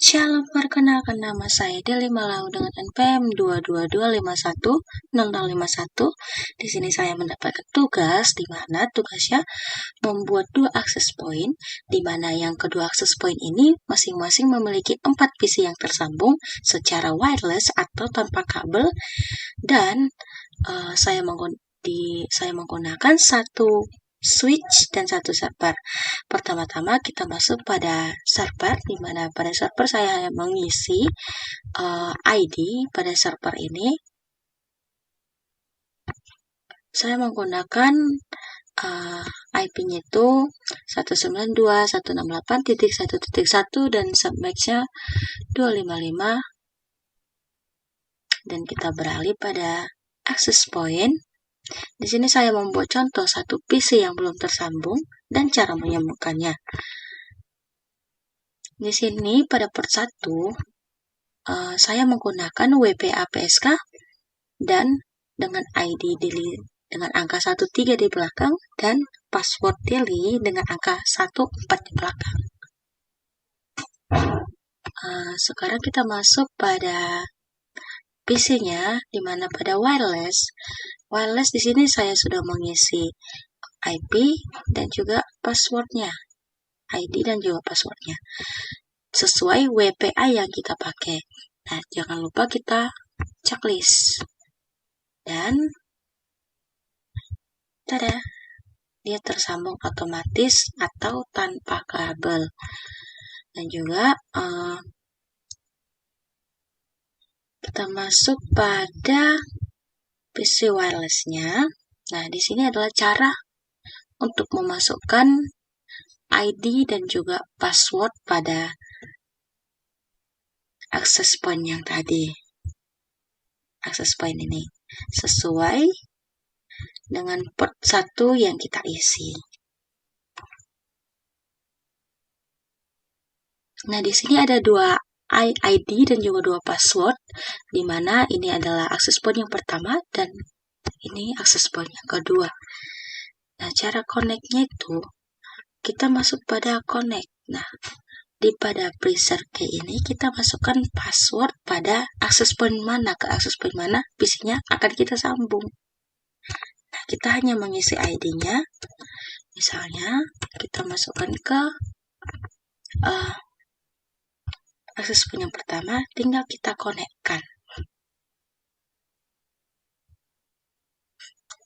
Shalom, perkenalkan nama saya Deli Malau dengan NPM 222510051. Di sini saya mendapatkan tugas di mana tugasnya membuat 2 akses point, di mana yang kedua akses point ini masing-masing memiliki 4 PC yang tersambung secara wireless atau tanpa kabel, dan saya menggunakan satu switch dan satu server. Pertama-tama kita masuk pada server, di mana pada server saya hanya mengisi ID pada server ini. Saya menggunakan IP-nya itu 192.168.1.1 dan submax-nya 255. Dan kita beralih pada access point. Di sini saya membuat contoh satu PC yang belum tersambung dan cara menyambungkannya. Di sini pada port 1 saya menggunakan WPA PSK dan dengan ID dengan angka 13 di belakang dan password Deli dengan angka 14 di belakang. Sekarang kita masuk pada PC-nya, di mana pada wireless di sini saya sudah mengisi IP dan juga passwordnya, ID dan juga passwordnya sesuai WPA yang kita pakai. Nah, jangan lupa kita checklist. Dan tada, dia tersambung otomatis atau tanpa kabel. Dan juga kita masuk pada PC wireless-nya. Nah, di sini adalah cara untuk memasukkan ID dan juga password pada access point yang tadi. Access point ini sesuai dengan port 1 yang kita isi. Nah, di sini ada 2 ID dan juga 2 password, di mana ini adalah access point yang pertama dan ini access point yang kedua. Nah, cara connect-nya itu kita masuk pada connect. Nah, di pada preset key ini kita masukkan password pada access point mana ke access point mana PC-nya akan kita sambung. Nah, kita hanya mengisi ID-nya. Misalnya kita masukkan ke access point yang pertama, tinggal kita konekkan.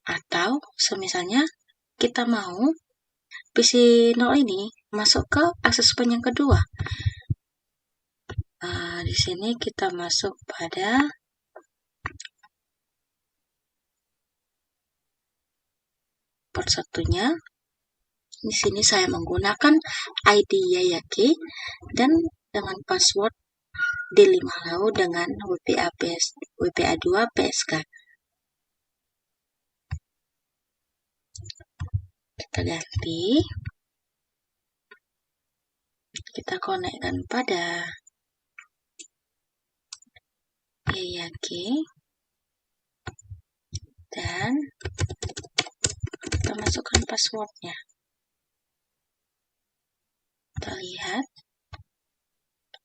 Atau semisalnya kita mau PC 0 ini masuk ke access point yang kedua. Di sini kita masuk pada port 1-nya. Di sini saya menggunakan ID Yayaki dan dengan password Deli Malau dengan WPA 2 PSK. Kita ganti. Kita konekkan pada Yayaki dan kita masukkan passwordnya. Kita lihat.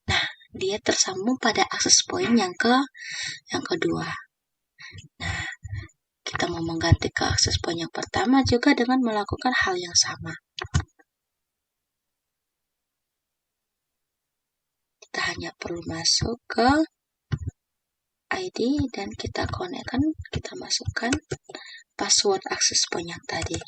Nah, dia tersambung pada access point yang kedua. Nah, kita mau mengganti ke access point yang pertama juga dengan melakukan hal yang sama. Kita hanya perlu masuk ke ID dan kita konekkan, kita masukkan password access point yang tadi.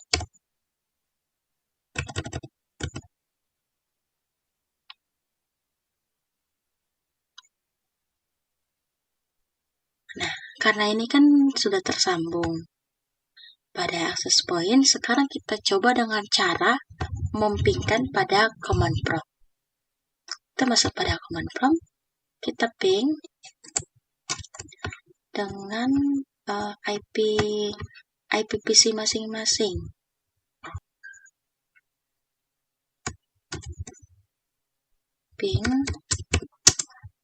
Nah, karena ini kan sudah tersambung pada access point, sekarang kita coba dengan cara mempingkan pada command prompt. Kita masuk pada command prompt, kita ping dengan IP PC masing-masing. Ping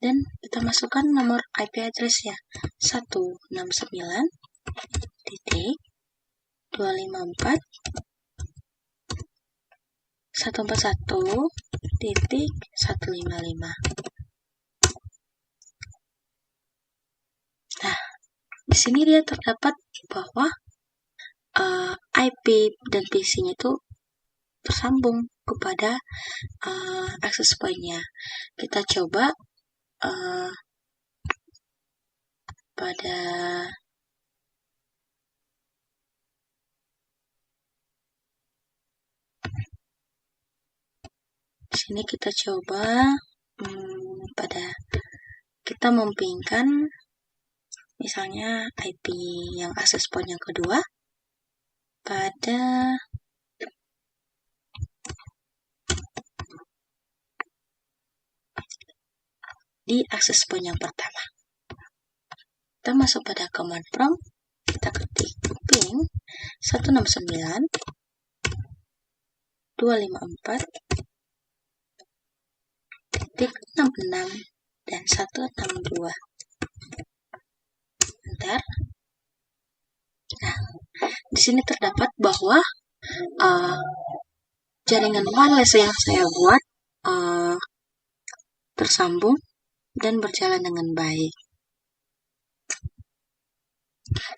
dan kita masukkan nomor IP address-nya 169.254.141.155. Di sini dia terdapat bahwa IP dan PC-nya itu tersambung kepada access point-nya. Kita coba pada sini kita coba pada kita mempingkan misalnya IP yang access point yang kedua pada di access point yang pertama. Kita masuk pada command prompt, kita ketik ping 169.254.66 dan 162. Enter. Nah, di sini terdapat bahwa jaringan wireless yang saya buat tersambung dan berjalan dengan baik.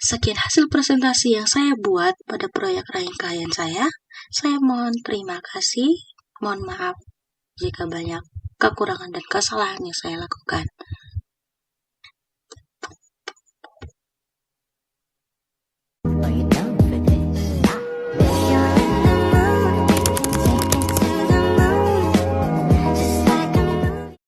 Sekian hasil presentasi yang saya buat pada proyek klien saya. Saya mohon terima kasih. Mohon maaf jika banyak kekurangan dan kesalahan yang saya lakukan.